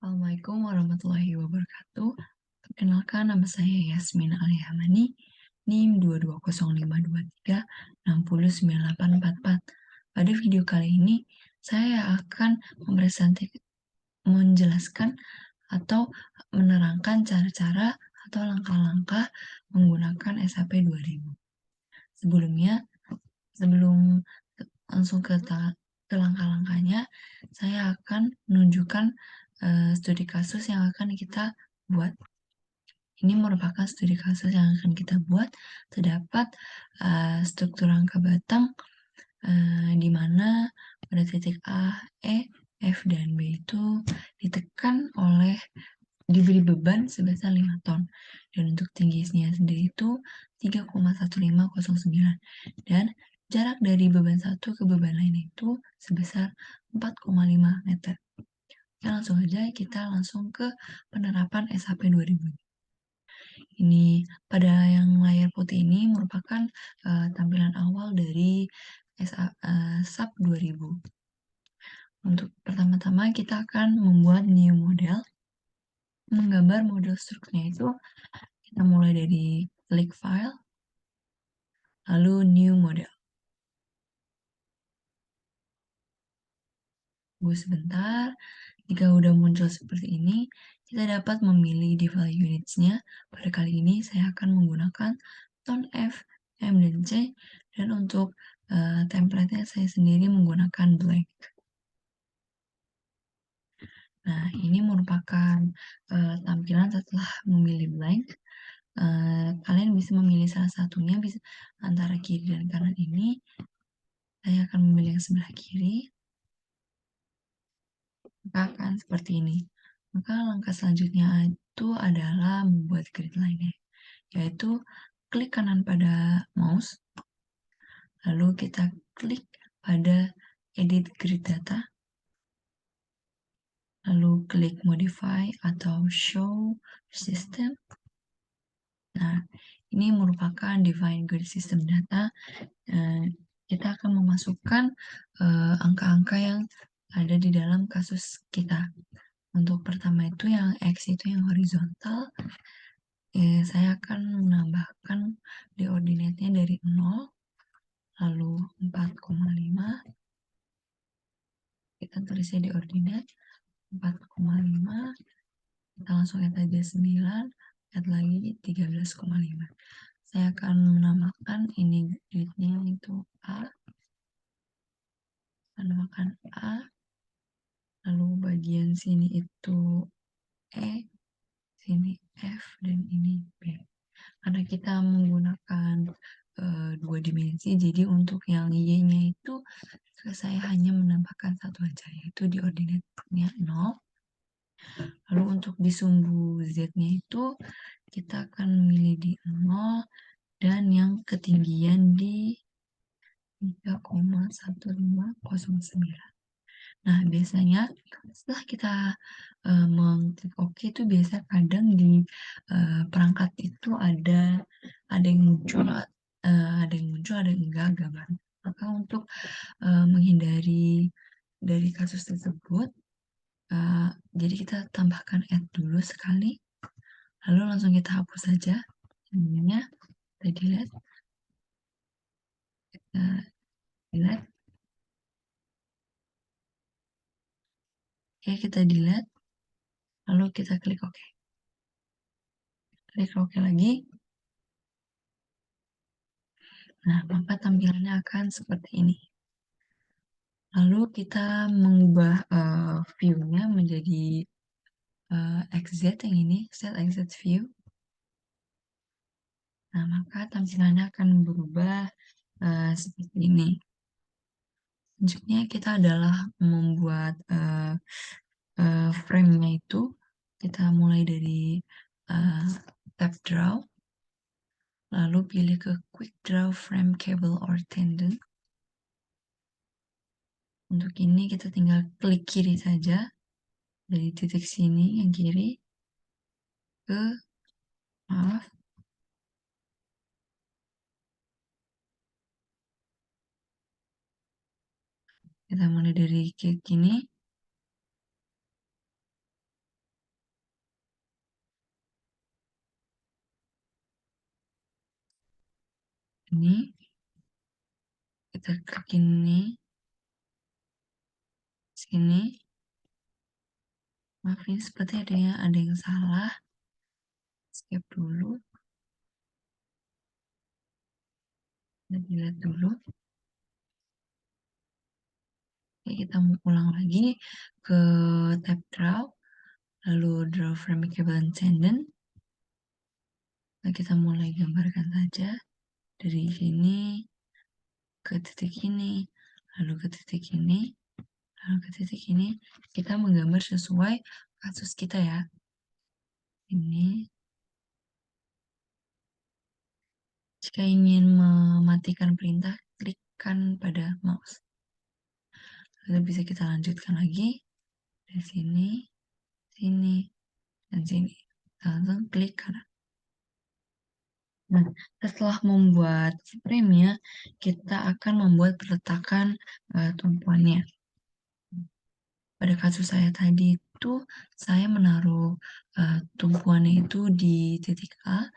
Assalamualaikum warahmatullahi wabarakatuh. Perkenalkan, nama saya Yasmin Alihamani, NIM 2205236098844. Pada video kali ini, saya akan menjelaskan atau menerangkan cara-cara atau langkah-langkah menggunakan SAP 2000. Sebelum langsung ke langkah-langkahnya, saya akan menunjukkan studi kasus yang akan kita buat. Ini merupakan studi kasus yang akan kita buat. Terdapat struktur rangka batang di mana pada titik A, E, F, dan B itu diberi beban sebesar 5 ton. Dan untuk tingginya sendiri itu 3,1509. Dan jarak dari beban satu ke beban lain itu sebesar 4,5 meter. Kita langsung ke penerapan SAP 2000. Ini pada yang layar putih ini merupakan tampilan awal dari SAP 2000. Untuk pertama-tama kita akan membuat new model. Menggambar model strukturnya itu kita mulai dari klik file, lalu new model. Tunggu sebentar. Jika udah muncul seperti ini, kita dapat memilih default units-nya. Pada kali ini saya akan menggunakan tone F, M, dan C. Dan untuk template-nya saya sendiri menggunakan blank. Nah, ini merupakan tampilan setelah memilih blank. Kalian bisa memilih salah satunya, bisa antara kiri dan kanan ini. Saya akan memilih yang sebelah kiri. Maka akan seperti ini. Maka langkah selanjutnya itu adalah membuat grid line-nya, yaitu klik kanan pada mouse, lalu kita klik pada edit grid data, lalu klik modify atau show system. Nah, ini merupakan define grid system data. Kita akan memasukkan angka-angka yang ada di dalam kasus kita. Untuk pertama itu yang X itu yang horizontal, saya akan menambahkan di ordinate-nya dari 0, lalu 4,5, kita tulisnya di ordinate 4,5, kita langsung add aja 9, add lagi 13,5. Saya akan menambahkan ini grid-nya itu A, menambahkan A, lalu bagian sini itu E, sini F, dan ini B. Karena kita menggunakan dua dimensi, jadi untuk yang Y-nya itu saya hanya menambahkan satu aja, yaitu di ordinate-nya 0. Lalu untuk di sumbu Z-nya itu kita akan memilih di 0 dan yang ketinggian di 3,1509. Nah, biasanya setelah kita mengklik OK itu biasa kadang di perangkat itu ada yang muncul, ada yang enggak gambar. Maka untuk menghindari dari kasus tersebut, jadi kita tambahkan add dulu sekali, lalu langsung kita hapus saja. Namanya kita delete, delete. Oke, kita delete, lalu kita klik OK. Klik OK lagi. Nah, maka tampilannya akan seperti ini. Lalu kita mengubah view-nya menjadi XZ yang ini, set XZ view. Nah, maka tampilannya akan berubah seperti ini. Selanjutnya kita adalah membuat frame-nya itu. Kita mulai dari tab draw, lalu pilih ke quick draw frame cable or tendon. Untuk ini kita tinggal klik kiri saja, dari titik sini yang kiri ke, maaf, kita mulai dari klik ini, Ini kita klik ini, sini. Maaf ini seperti ada yang salah. Skip dulu. Kita lihat dulu. Oke, kita mau ulang lagi ke tab draw, lalu draw framable and tendon. Nah, kita mulai gambarkan saja dari sini ke titik ini, lalu ke titik ini, lalu ke titik ini. Kita menggambar sesuai kasus kita ya. Ini. Jika ingin mematikan perintah, klikkan pada mouse. Lalu bisa kita lanjutkan lagi dari sini, sini, dan sini. Langsung klik kanan. Nah, setelah membuat frame-nya, kita akan membuat peletakan tumpuannya. Pada kasus saya tadi itu, saya menaruh tumpuannya itu di titik A,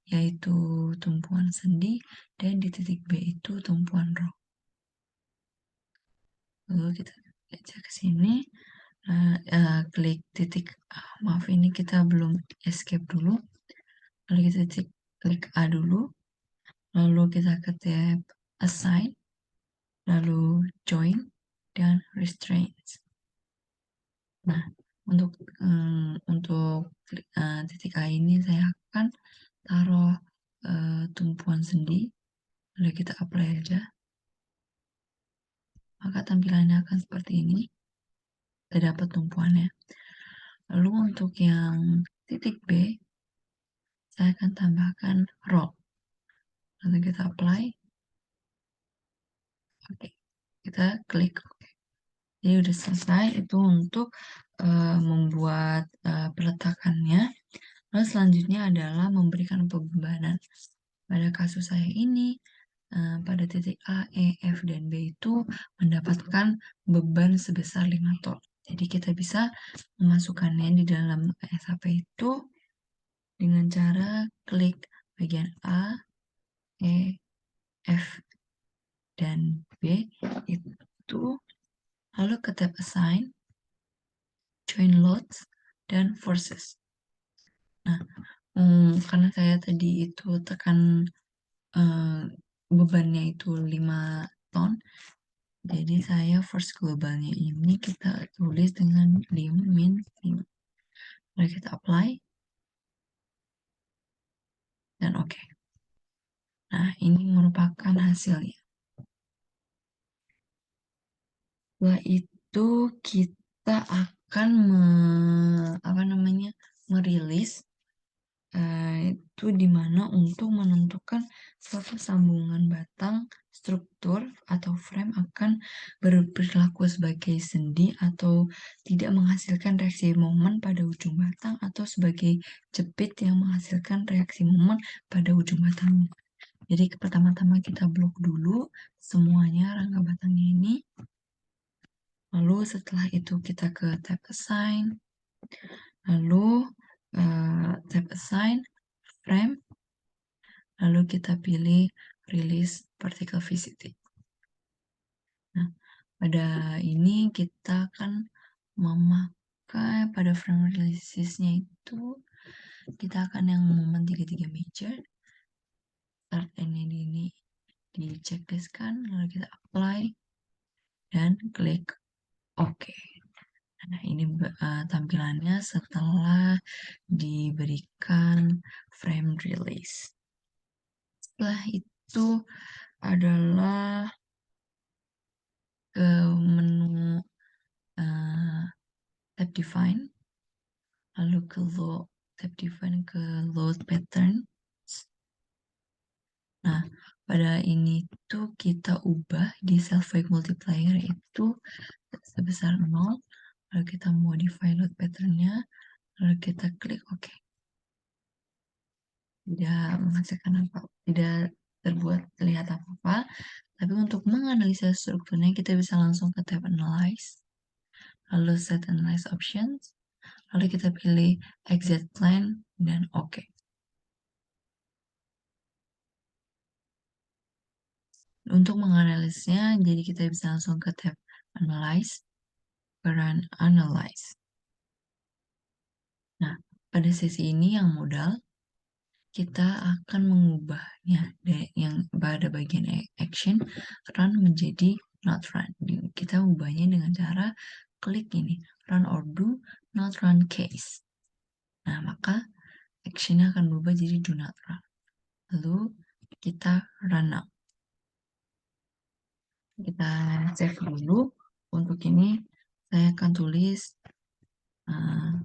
yaitu tumpuan sendi, dan di titik B itu tumpuan roh. Lalu kita baca ke sini, klik titik A. Maaf ini kita belum escape dulu. Lalu kita klik A dulu, lalu kita ke tab Assign, lalu Join, dan Restraints. Nah, untuk titik A ini saya akan taruh tumpuan sendi, lalu kita apply aja. Maka tampilannya akan seperti ini. Kita dapat tumpuannya. Lalu untuk yang titik B, saya akan tambahkan roll. Lalu kita apply. Oke, kita klik OK. Jadi udah selesai itu untuk membuat peletakannya. Lalu selanjutnya adalah memberikan pembebanan. Pada kasus saya ini, pada titik A, E, F, dan B itu mendapatkan beban sebesar 5 ton. Jadi kita bisa memasukkannya di dalam SAP itu dengan cara klik bagian A, E, F, dan B itu, lalu ke tab Assign, Join Loads, dan Forces. Nah, karena saya tadi itu tekan bebannya itu 5 ton, jadi saya force globalnya ini kita tulis dengan min 5. Lalu kita apply, dan oke. Nah, ini merupakan hasilnya. Setelah itu kita akan merilis itu dimana untuk menentukan suatu sambungan batang struktur atau frame akan berperilaku sebagai sendi atau tidak menghasilkan reaksi momen pada ujung batang atau sebagai jepit yang menghasilkan reaksi momen pada ujung batang. Jadi pertama-tama kita blok dulu semuanya rangka batangnya ini. Lalu setelah itu kita ke tab Assign, lalu tab Assign, Frame, lalu kita pilih Release Particle Velocity. Nah, pada ini kita akan memakai pada frame release-nya itu, kita akan yang momen 33 major, start end-nya ini di checklistkan, lalu kita apply, dan klik OK. Nah, ini tampilannya setelah diberikan frame release. Setelah itu adalah ke menu tab define, lalu ke tab define ke load pattern. Nah, pada ini tuh kita ubah di self weight multiplier itu sebesar 0, lalu kita modify load patternnya, lalu kita klik OK. Tidak menghasilkan apa, tidak terbuat terlihat apa-apa, tapi untuk menganalisa strukturnya kita bisa langsung ke tab Analyze, lalu Set Analyze Options, lalu kita pilih Exit Plan, dan OK. Untuk menganalisnya, jadi kita bisa langsung ke tab Analyze, Run Analyze. Nah, pada sesi ini yang modal, kita akan mengubahnya yang pada bagian action run menjadi not run. Kita ubahnya dengan cara klik ini, run or do not run case. Nah, maka actionnya akan berubah jadi do not run. Lalu kita run now. Kita save dulu. Untuk ini saya akan tulis uh,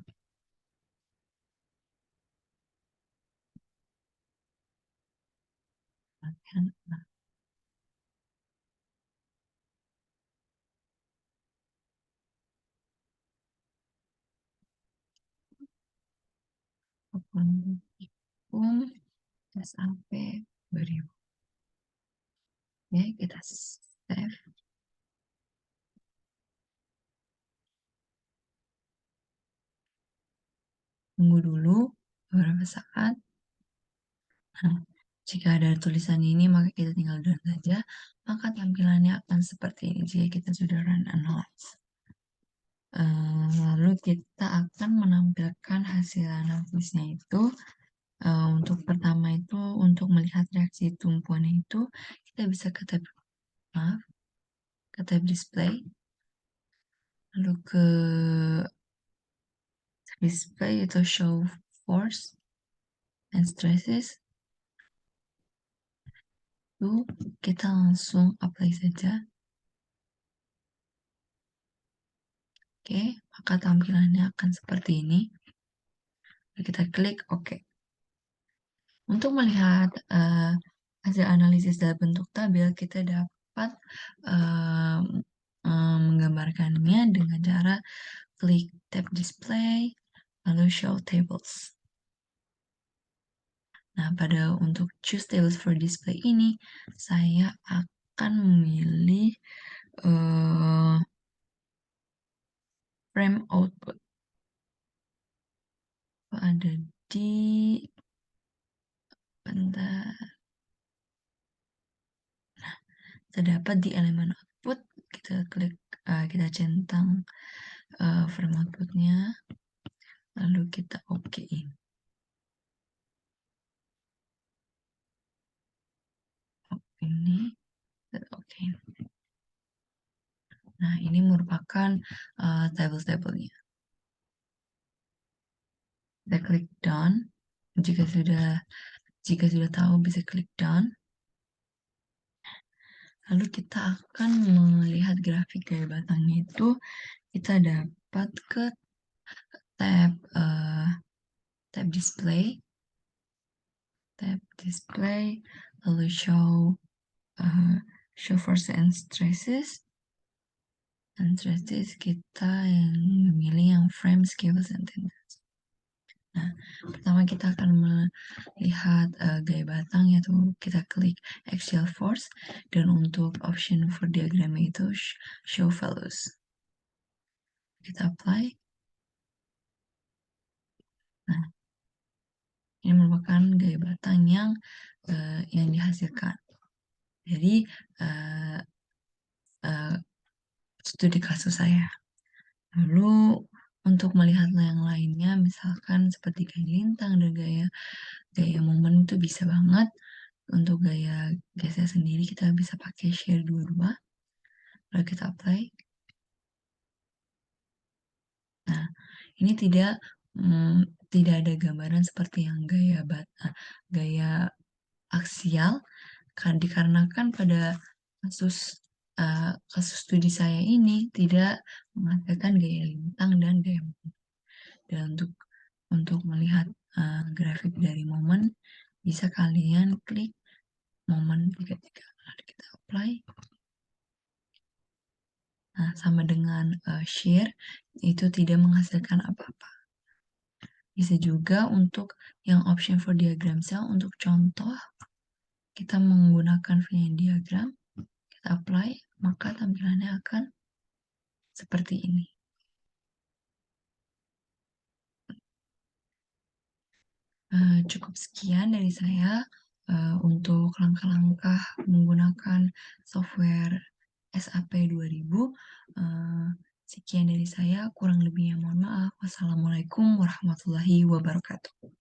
SAP 2000. Ya, kita save. Tunggu dulu beberapa saat. Nah, jika ada tulisan ini, maka kita tinggal done saja. Maka tampilannya akan seperti ini jika kita sudah run analyze. Lalu kita akan menampilkan hasil analisisnya itu. Untuk pertama itu, untuk melihat reaksi tumpuannya itu, kita bisa ke tab display, lalu ke display atau show force and stresses. Lalu kita langsung apply saja. Oke, maka tampilannya akan seperti ini. Kita klik OK. Untuk melihat hasil analisis dalam bentuk tabel, kita dapat menggambarkannya dengan cara klik tab display, lalu show tables. Nah, untuk choose tables for display ini, saya akan memilih frame output. Ada di bentar. Nah, terdapat di elemen output. Kita klik, kita centang frame outputnya, lalu kita OK-in. Ini OK. Nah, ini merupakan table-tabelnya. Kita klik done. Jika sudah tahu, bisa klik done. Lalu kita akan melihat grafik gaya batangnya itu. Kita dapat ke tab display, lalu show force and stresses. Dan stresses kita yang memilih yang frame, scales, and tendons. Nah, pertama kita akan melihat gaya batang, yaitu kita klik axial force, dan untuk option for diagram itu show values. Kita apply. Nah, ini merupakan gaya batang yang dihasilkan. Jadi, studi kasus saya. Lalu, untuk melihat yang lainnya, misalkan seperti gaya lintang dan gaya momen itu bisa banget. Untuk gaya geser sendiri kita bisa pakai share dua-dua. Lalu kita apply. Nah, ini tidak ada gambaran seperti yang gaya aksial, dikarenakan pada kasus studi saya ini tidak mengatakan gaya lintang dan gaya momen. Dan untuk melihat grafik dari momen, bisa kalian klik momen 33. Lalu kita apply. Nah, sama dengan share, itu tidak menghasilkan apa-apa. Bisa juga untuk yang option for diagram cell, untuk contoh, kita menggunakan Venn diagram, kita apply, maka tampilannya akan seperti ini. Cukup sekian dari saya. untuk langkah-langkah menggunakan software SAP 2000. Sekian dari saya, kurang lebihnya mohon maaf. Wassalamualaikum warahmatullahi wabarakatuh.